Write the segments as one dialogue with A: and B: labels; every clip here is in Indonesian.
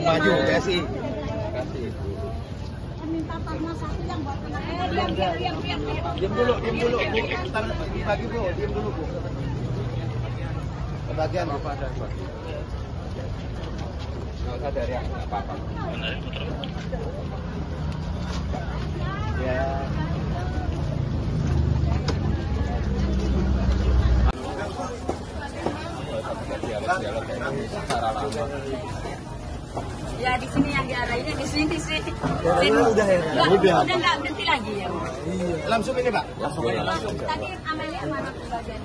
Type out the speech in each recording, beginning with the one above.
A: maju PSI.
B: Minta tanah satu yang buat diam.
A: Diam dulu, Bu. Ntar lagi, Bu. Diam dulu, Bu. Kebagian, Bu. Nggak usah dari aku, nggak apa-apa. Ya.
B: Ya di sini yang diarahinnya di sini sih.
A: Udah ya.
B: Udah nggak berhenti lagi ya.
A: Iya. Langsung ini, Pak. Langsung.
B: Tadi Amelia mana bagian?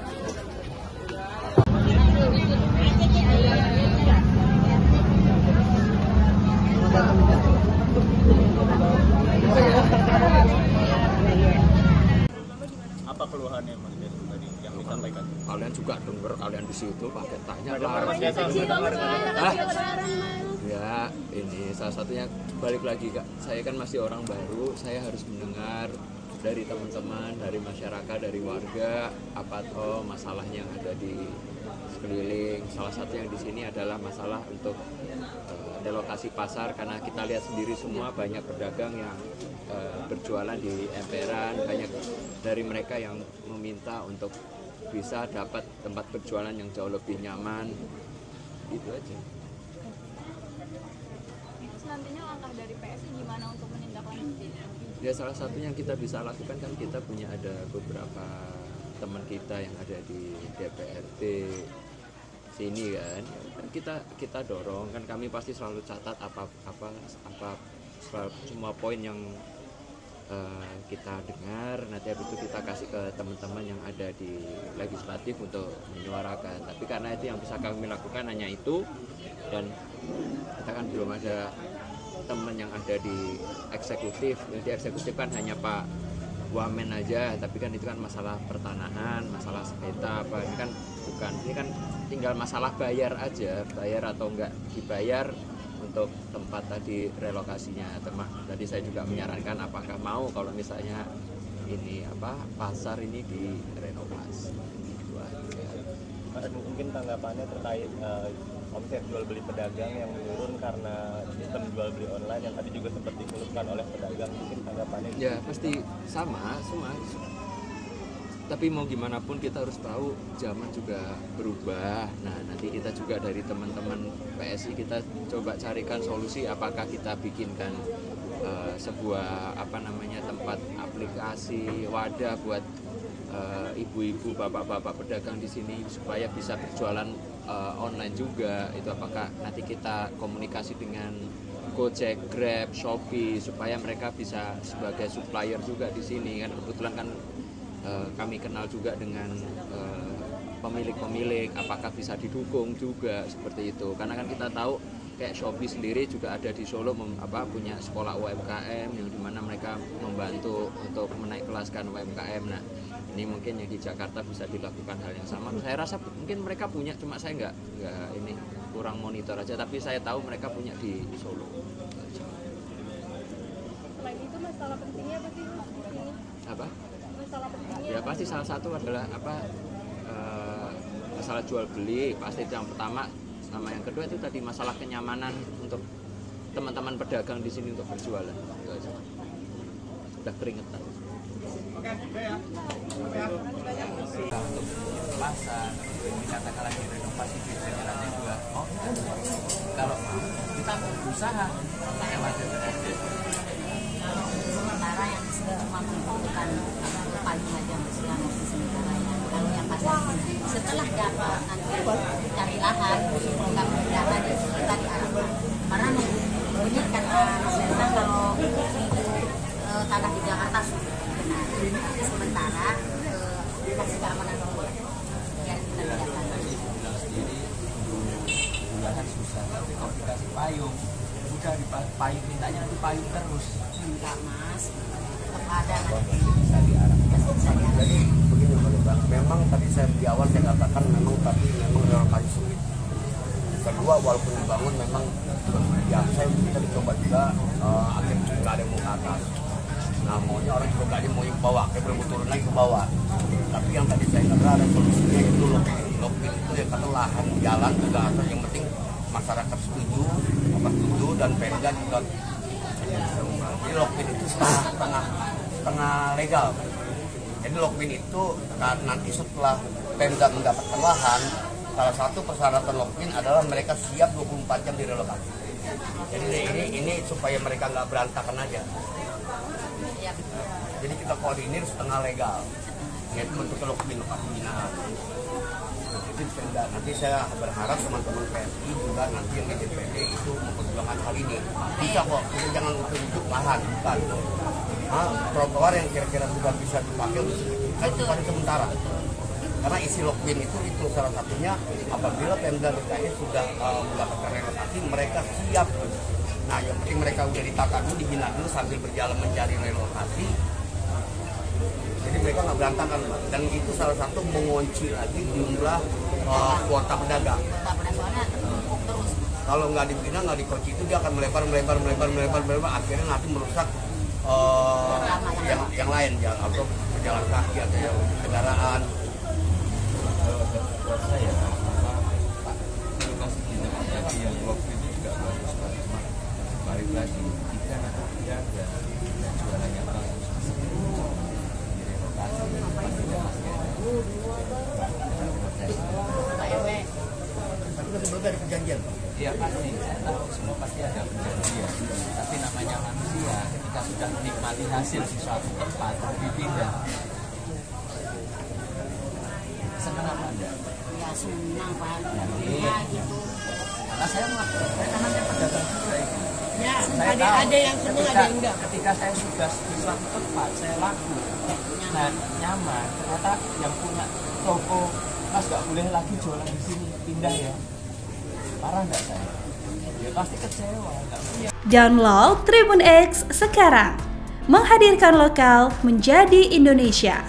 C: Apa keluhannya Mas Des tadi yang disampaikan?
D: Kalian juga dengar, kalian di situ pakai tanya lah. Ya ini salah satunya, balik lagi Kak, saya kan masih orang baru, saya harus mendengar dari teman-teman, dari masyarakat, dari warga apa toh masalah yang ada di sekeliling. Salah satu yang di sini adalah masalah untuk relokasi pasar, karena kita lihat sendiri semua banyak pedagang yang berjualan di emperan, banyak dari mereka yang meminta untuk bisa dapat tempat berjualan yang jauh lebih nyaman. Itu aja.
B: Nantinya langkah dari PSI gimana untuk menindaklanjuti?
D: Ya salah satu yang kita bisa lakukan kan, kita punya ada beberapa teman kita yang ada di DPRD sini kan, kita dorong kan, kami pasti selalu catat apa semua poin yang kita dengar, nanti habis itu kita kasih ke teman-teman yang ada di legislatif untuk menyuarakan. Tapi karena itu yang bisa kami lakukan hanya itu, dan kita kan belum ada teman yang ada di eksekutif. Jadi eksekutif kan hanya Pak Wamen aja, tapi kan itu kan masalah pertanahan, masalah sengketa apa, ini kan bukan, ini kan tinggal masalah bayar aja, bayar atau enggak dibayar untuk tempat tadi relokasinya. Tadi saya juga menyarankan apakah mau kalau misalnya ini pasar ini direnovasi. Gitu aja.
C: Mas, mungkin tanggapannya terkait omset jual beli pedagang yang menurun karena sistem jual beli online yang tadi juga sempat dikeluhkan oleh pedagang, mungkin tanggapannya?
D: Ya pasti sama semua. Tapi mau gimana pun kita harus tahu zaman juga berubah. Nah nanti kita juga dari teman-teman PSI kita coba carikan solusi, apakah kita bikinkan sebuah tempat aplikasi wadah buat ibu-ibu, bapak-bapak pedagang di sini supaya bisa berjualan online juga. Itu apakah nanti kita komunikasi dengan Gojek, Grab, Shopee supaya mereka bisa sebagai supplier juga di sini kan. Kebetulan kan kami kenal juga dengan pemilik-pemilik, apakah bisa didukung juga seperti itu. Karena kan kita tahu kayak Shopee sendiri juga ada di Solo punya sekolah UMKM yang dimana mereka membantu untuk menaik kelaskan UMKM. Nah ini mungkin yang di Jakarta bisa dilakukan hal yang sama. Saya rasa mungkin mereka punya, cuma saya nggak ini kurang monitor aja. Tapi saya tahu mereka punya di Solo.
B: Selain itu masalah pentingnya apa sih?
D: Apa?
B: Masalah pentingnya?
D: Ya pasti salah satu adalah masalah jual beli, pasti itu yang pertama. Sama yang kedua itu tadi masalah kenyamanan untuk teman-teman pedagang di sini untuk berjualan. Itu aja. Sudah keringetan.
E: Untuk pasar ini katakanlah direnovasi biasanya nanti juga kalau kita berusaha lewat DPRD.
B: Sementara yang semua membutuhkan paling aja yang sementara yang kalau yang pasar setelah dapat nanti cari lahan kami data di kita diarahkan karena banyak kan saya kalau tanah di Jakarta sudah benar, sementara kasih keamanan dulu biar kita tidak dapat.
E: Bilang sendiri bulanan susah, tapi kalau dikasih payung udah di payung, mintanya nanti payung terus.
B: Enggak mas, kepada nanti
E: Bisa diarahkan.
A: Jadi begini Pak, memang tadi saya di awal saya katakan memang relokasi sulit. Kedua, walaupun dibangun memang ya saya kita dicoba juga akhirnya nggak ada yang mau ke atas. Nah maunya orang juga nggak ada yang mau ke bawah, kayak belum turun lagi ke bawah. Tapi yang tadi saya katakan ada solusinya itu lokil itu ya, kata lahan jalan juga atas, yang penting masyarakat setuju dan Pemda juga. Jadi Lokpin itu setengah legal. Jadi Lokpin itu nanti setelah Pemda mendapatkan lahan, salah satu persyaratan Lokpin adalah mereka siap 24 jam direlokasi. Jadi ini supaya mereka nggak berantakan aja. Jadi kita koordinir setengah legal, yaitu untuk Lokpin lokasi binaan. Itu Pemda. Nanti saya berharap teman-teman PSI juga nanti yang di DPD itu memperjuangkan hal ini. Bisa kok, kita jangan ujuk-ujuk lahan, bukan. Trotoar yang kira-kira sudah bisa dipakai untuk pada sementara. Karena isi Lokpin itu salah satunya apabila Pemda DKI sudah mendapatkan relokasi, mereka siap. Nah, yang penting mereka udah ditata dulu, dibina dulu sambil berjalan mencari relokasi. Jadi mereka nggak berantakan, Mbak. Dan itu salah satu mengunci lagi jumlah kuota pedagang. Kalau nggak dibina, nggak dikunci itu dia akan melebar, akhirnya nanti merusak yang lain, atau pejalan kaki atau kendaraan.
E: Buat saya, lokasi tidak menjadi yang Lokpin itu juga bagus, Pak. Cuma balik lagi kita jaga dan jualan yang bagus. Direlokasi pasti ada
A: Tapi berbeda dari perjanjian, Pak.
E: Iya pasti, tahu semua pasti ada perjanjian. Tapi namanya manusia, ketika sudah menikmati hasil di suatu tempat, dipindah. Senang apa Anda?
B: Ya senang Pak. Ya gitu.
E: Karena saya karena saya pedagang juga itu.
B: Ya,
E: Saya
B: ada yang senang, ada yang enggak.
E: Ketika saya sudah di suatu tempat, saya laku, nah nyaman. Ternyata yang punya toko, Mas nggak boleh lagi jualan di sini, pindah ya. Parah nggak saya? Ya pasti kecewa.
F: Download Tribun X sekarang, menghadirkan lokal menjadi Indonesia.